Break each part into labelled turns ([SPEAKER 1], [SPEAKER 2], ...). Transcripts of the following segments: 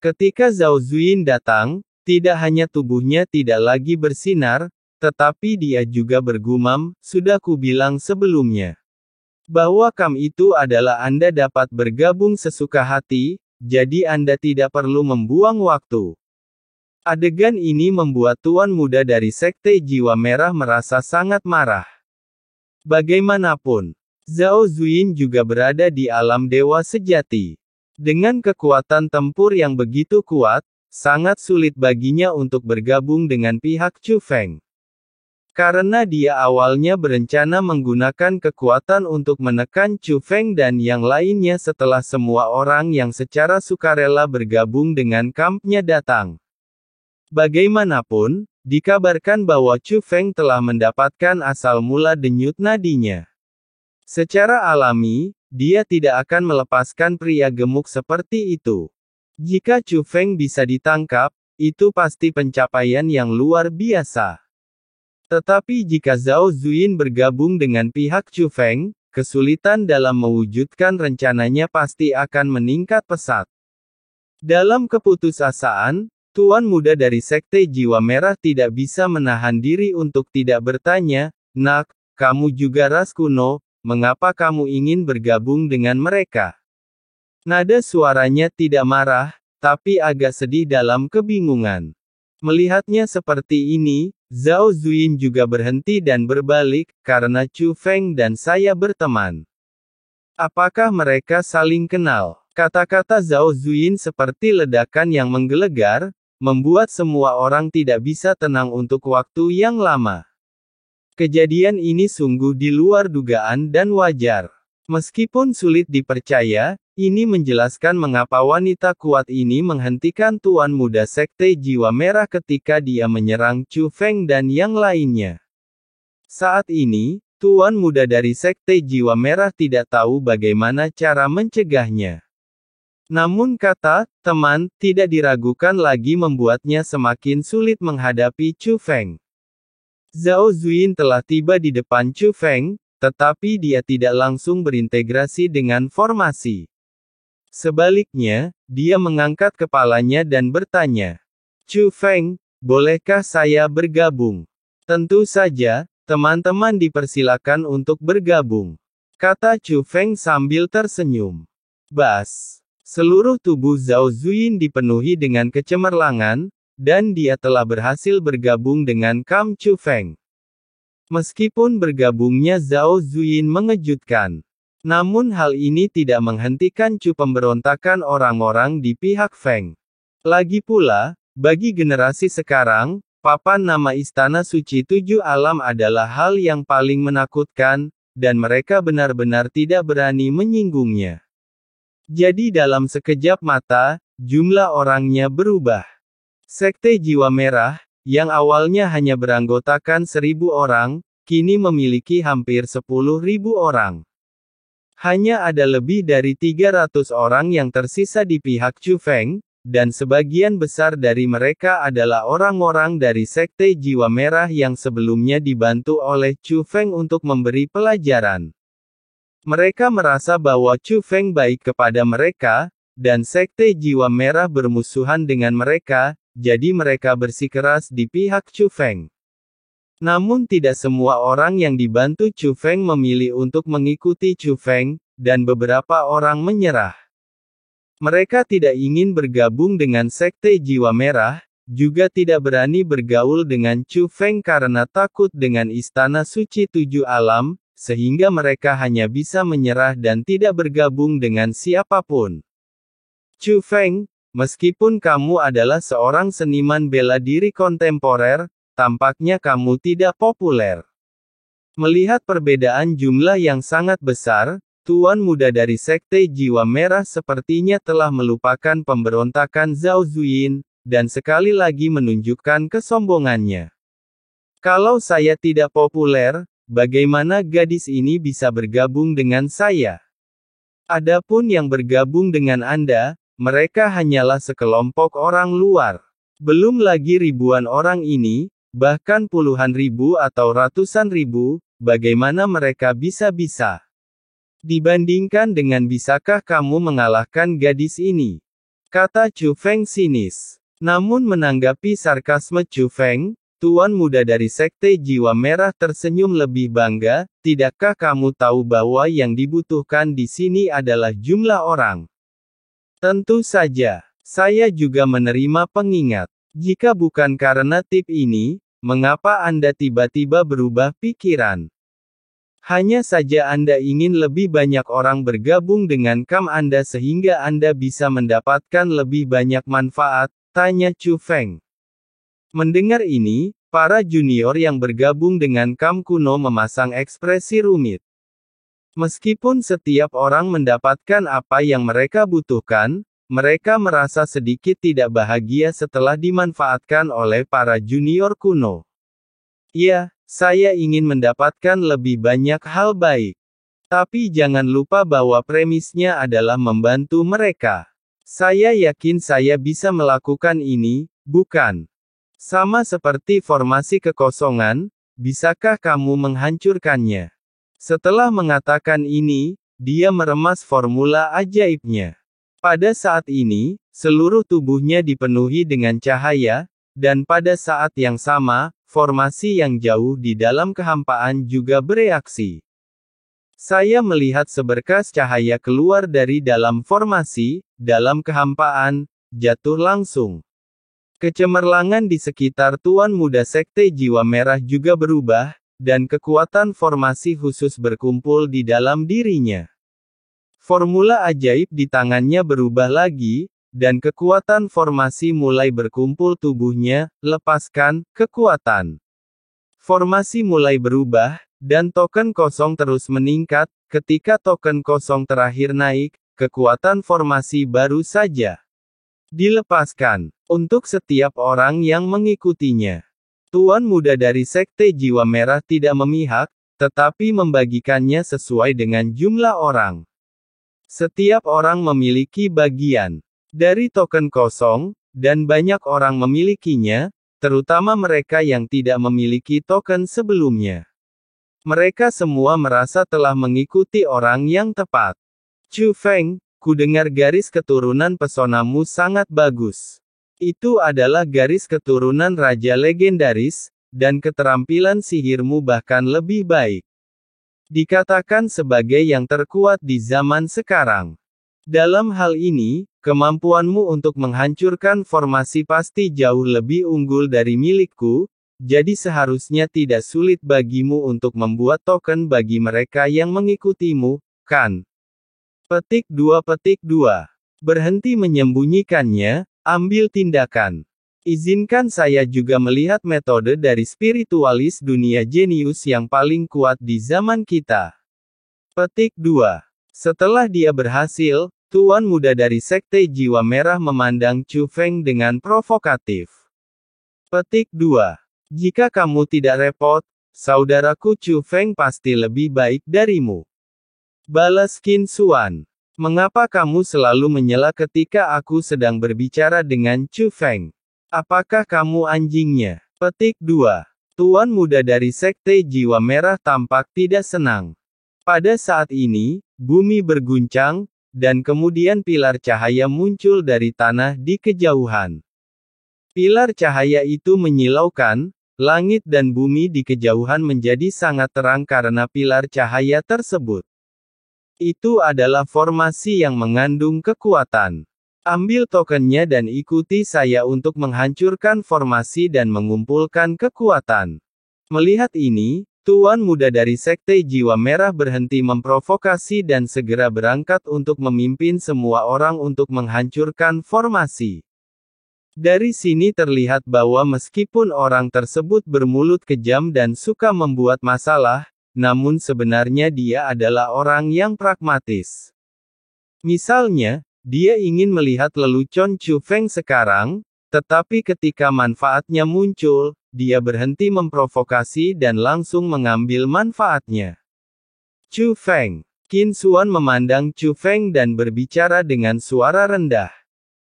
[SPEAKER 1] Ketika Zhao Zuyin datang, tidak hanya tubuhnya tidak lagi bersinar, tetapi dia juga bergumam, sudah kubilang sebelumnya. Bahwa kam itu adalah Anda dapat bergabung sesuka hati, jadi Anda tidak perlu membuang waktu. Adegan ini membuat tuan muda dari Sekte Jiwa Merah merasa sangat marah. Bagaimanapun, Zhao Zuyin juga berada di alam dewa sejati. Dengan kekuatan tempur yang begitu kuat, sangat sulit baginya untuk bergabung dengan pihak Chu Feng. Karena dia awalnya berencana menggunakan kekuatan untuk menekan Chu Feng dan yang lainnya setelah semua orang yang secara sukarela bergabung dengan kampnya datang. Bagaimanapun, dikabarkan bahwa Chu Feng telah mendapatkan asal mula denyut nadinya. Secara alami, dia tidak akan melepaskan pria gemuk seperti itu. Jika Chu Feng bisa ditangkap, itu pasti pencapaian yang luar biasa. Tetapi jika Zhao Zuyin bergabung dengan pihak Chu Feng, kesulitan dalam mewujudkan rencananya pasti akan meningkat pesat. Dalam keputusasaan, tuan muda dari Sekte Jiwa Merah tidak bisa menahan diri untuk tidak bertanya, "Nak, kamu juga ras kuno, mengapa kamu ingin bergabung dengan mereka?" Nada suaranya tidak marah, tapi agak sedih dalam kebingungan. Melihatnya seperti ini, Zhao Zuyin juga berhenti dan berbalik, "Karena Chu Feng dan saya berteman." Apakah mereka saling kenal? Kata-kata Zhao Zuyin seperti ledakan yang menggelegar, membuat semua orang tidak bisa tenang untuk waktu yang lama. Kejadian ini sungguh di luar dugaan dan wajar. Meskipun sulit dipercaya, ini menjelaskan mengapa wanita kuat ini menghentikan tuan muda Sekte Jiwa Merah ketika dia menyerang Chu Feng dan yang lainnya. Saat ini, tuan muda dari Sekte Jiwa Merah tidak tahu bagaimana cara mencegahnya. Namun kata, teman, tidak diragukan lagi membuatnya semakin sulit menghadapi Chu Feng. Zhao Zuyin telah tiba di depan Chu Feng, tetapi dia tidak langsung berintegrasi dengan formasi. Sebaliknya, dia mengangkat kepalanya dan bertanya, "Chu Feng, bolehkah saya bergabung?" "Tentu saja, teman-teman dipersilakan untuk bergabung," kata Chu Feng sambil tersenyum. Bas. Seluruh tubuh Zhao Zuyin dipenuhi dengan kecemerlangan, dan dia telah berhasil bergabung dengan Kam Chu Feng. Meskipun bergabungnya Zhao Zuyin mengejutkan, namun hal ini tidak menghentikan pemberontakan orang-orang di pihak Feng. Lagi pula, bagi generasi sekarang, papan nama Istana Suci Tujuh Alam adalah hal yang paling menakutkan, dan mereka benar-benar tidak berani menyinggungnya. Jadi dalam sekejap mata, jumlah orangnya berubah. Sekte Jiwa Merah, yang awalnya hanya beranggotakan 1.000 orang, kini memiliki hampir 10.000 orang. Hanya ada lebih dari 300 orang yang tersisa di pihak Chu Feng, dan sebagian besar dari mereka adalah orang-orang dari Sekte Jiwa Merah yang sebelumnya dibantu oleh Chu Feng untuk memberi pelajaran. Mereka merasa bahwa Chu Feng baik kepada mereka, dan Sekte Jiwa Merah bermusuhan dengan mereka, jadi mereka bersikeras di pihak Chu Feng. Namun tidak semua orang yang dibantu Chu Feng memilih untuk mengikuti Chu Feng, dan beberapa orang menyerah. Mereka tidak ingin bergabung dengan Sekte Jiwa Merah, juga tidak berani bergaul dengan Chu Feng karena takut dengan Istana Suci Tujuh Alam, sehingga mereka hanya bisa menyerah dan tidak bergabung dengan siapapun. Chu Feng, meskipun kamu adalah seorang seniman bela diri kontemporer, tampaknya kamu tidak populer. Melihat perbedaan jumlah yang sangat besar, tuan muda dari Sekte Jiwa Merah sepertinya telah melupakan pemberontakan Zhao Zuyin, dan sekali lagi menunjukkan kesombongannya. "Kalau saya tidak populer, bagaimana gadis ini bisa bergabung dengan saya? Adapun yang bergabung dengan Anda, mereka hanyalah sekelompok orang luar. Belum lagi ribuan orang ini, bahkan puluhan ribu atau ratusan ribu, bagaimana mereka bisa-bisa? Dibandingkan dengan bisakah kamu mengalahkan gadis ini?" kata Chu Feng sinis. Namun menanggapi sarkasme Chu Feng, tuan muda dari Sekte Jiwa Merah tersenyum lebih bangga. Tidakkah kamu tahu bahwa yang dibutuhkan di sini adalah jumlah orang? Tentu saja, saya juga menerima pengingat. Jika bukan karena tip ini, mengapa Anda tiba-tiba berubah pikiran? Hanya saja Anda ingin lebih banyak orang bergabung dengan kam Anda sehingga Anda bisa mendapatkan lebih banyak manfaat, tanya Chu Feng. Mendengar ini, para junior yang bergabung dengan kam kuno memasang ekspresi rumit. Meskipun setiap orang mendapatkan apa yang mereka butuhkan, mereka merasa sedikit tidak bahagia setelah dimanfaatkan oleh para junior kuno. Ya, saya ingin mendapatkan lebih banyak hal baik. Tapi jangan lupa bahwa premisnya adalah membantu mereka. Saya yakin saya bisa melakukan ini, bukan? Sama seperti formasi kekosongan, bisakah kamu menghancurkannya? Setelah mengatakan ini, dia meremas formula ajaibnya. Pada saat ini, seluruh tubuhnya dipenuhi dengan cahaya, dan pada saat yang sama, formasi yang jauh di dalam kehampaan juga bereaksi. Saya melihat seberkas cahaya keluar dari dalam formasi, dalam kehampaan, jatuh langsung. Kecemerlangan di sekitar tuan muda Sekte Jiwa Merah juga berubah, dan kekuatan formasi khusus berkumpul di dalam dirinya. Formula ajaib di tangannya berubah lagi, dan kekuatan formasi mulai berkumpul tubuhnya. Lepaskan kekuatan. Formasi mulai berubah, dan token kosong terus meningkat. Ketika token kosong terakhir naik, kekuatan formasi baru saja dilepaskan. Untuk setiap orang yang mengikutinya. Tuan muda dari Sekte Jiwa Merah tidak memihak, tetapi membagikannya sesuai dengan jumlah orang. Setiap orang memiliki bagian dari token kosong, dan banyak orang memilikinya, terutama mereka yang tidak memiliki token sebelumnya. Mereka semua merasa telah mengikuti orang yang tepat. Chu Feng, ku dengar garis keturunan pesonamu sangat bagus. Itu adalah garis keturunan raja legendaris, dan keterampilan sihirmu bahkan lebih baik. Dikatakan sebagai yang terkuat di zaman sekarang. Dalam hal ini, kemampuanmu untuk menghancurkan formasi pasti jauh lebih unggul dari milikku, jadi seharusnya tidak sulit bagimu untuk membuat token bagi mereka yang mengikutimu, kan? Petik 2. Berhenti menyembunyikannya, ambil tindakan. Izinkan saya juga melihat metode dari spiritualis dunia jenius yang paling kuat di zaman kita. Petik 2. Setelah dia berhasil, tuan muda dari Sekte Jiwa Merah memandang Chu Feng dengan provokatif. Petik 2. Jika kamu tidak repot, saudaraku Chu Feng pasti lebih baik darimu. Balas Qin Xuan. Mengapa kamu selalu menyela ketika aku sedang berbicara dengan Chu Feng? Apakah kamu anjingnya? Petik 2. Tuan muda dari Sekte Jiwa Merah tampak tidak senang. Pada saat ini, bumi berguncang, dan kemudian pilar cahaya muncul dari tanah di kejauhan. Pilar cahaya itu menyilaukan, langit dan bumi di kejauhan menjadi sangat terang karena pilar cahaya tersebut. Itu adalah formasi yang mengandung kekuatan. Ambil tokennya dan ikuti saya untuk menghancurkan formasi dan mengumpulkan kekuatan. Melihat ini, tuan muda dari Sekte Jiwa Merah berhenti memprovokasi dan segera berangkat untuk memimpin semua orang untuk menghancurkan formasi. Dari sini terlihat bahwa meskipun orang tersebut bermulut kejam dan suka membuat masalah, namun sebenarnya dia adalah orang yang pragmatis. Misalnya, dia ingin melihat lelucon Chu Feng sekarang, tetapi ketika manfaatnya muncul, dia berhenti memprovokasi dan langsung mengambil manfaatnya. Chu Feng. Qin Xuan memandang Chu Feng dan berbicara dengan suara rendah.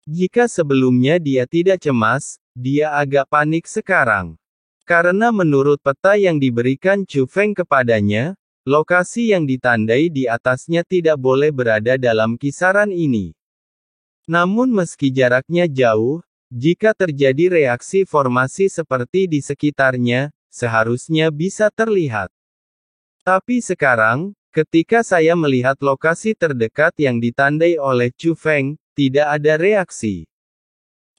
[SPEAKER 1] Jika sebelumnya dia tidak cemas, dia agak panik sekarang. Karena menurut peta yang diberikan Chu Feng kepadanya, lokasi yang ditandai di atasnya tidak boleh berada dalam kisaran ini. Namun meski jaraknya jauh, jika terjadi reaksi formasi seperti di sekitarnya, seharusnya bisa terlihat. Tapi sekarang, ketika saya melihat lokasi terdekat yang ditandai oleh Chu Feng, tidak ada reaksi.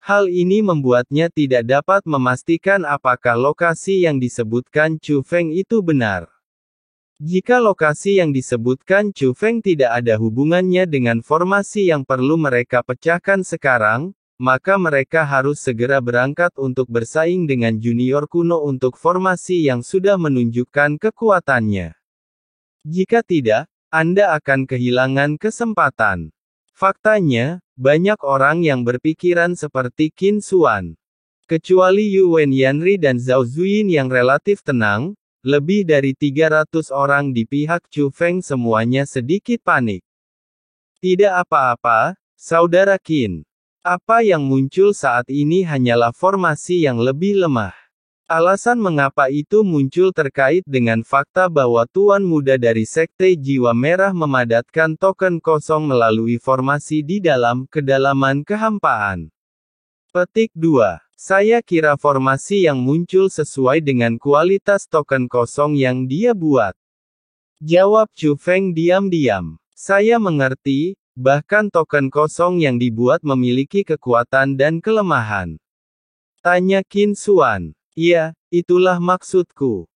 [SPEAKER 1] Hal ini membuatnya tidak dapat memastikan apakah lokasi yang disebutkan Chu Feng itu benar. Jika lokasi yang disebutkan Chu Feng tidak ada hubungannya dengan formasi yang perlu mereka pecahkan sekarang, maka mereka harus segera berangkat untuk bersaing dengan junior kuno untuk formasi yang sudah menunjukkan kekuatannya. Jika tidak, Anda akan kehilangan kesempatan. Faktanya, banyak orang yang berpikiran seperti Qin Xuan. Kecuali Yu Wenyanri dan Zhao Zuyin yang relatif tenang, lebih dari 300 orang di pihak Chu Feng semuanya sedikit panik. Tidak apa-apa, Saudara Qin. Apa yang muncul saat ini hanyalah formasi yang lebih lemah. Alasan mengapa itu muncul terkait dengan fakta bahwa Tuan Muda dari Sekte Jiwa Merah memadatkan token kosong melalui formasi di dalam kedalaman kehampaan. Petik 2. Saya kira formasi yang muncul sesuai dengan kualitas token kosong yang dia buat. Jawab Chu Feng diam-diam. Saya mengerti, bahkan token kosong yang dibuat memiliki kekuatan dan kelemahan. Tanya Qin Xuan. Iya, itulah maksudku.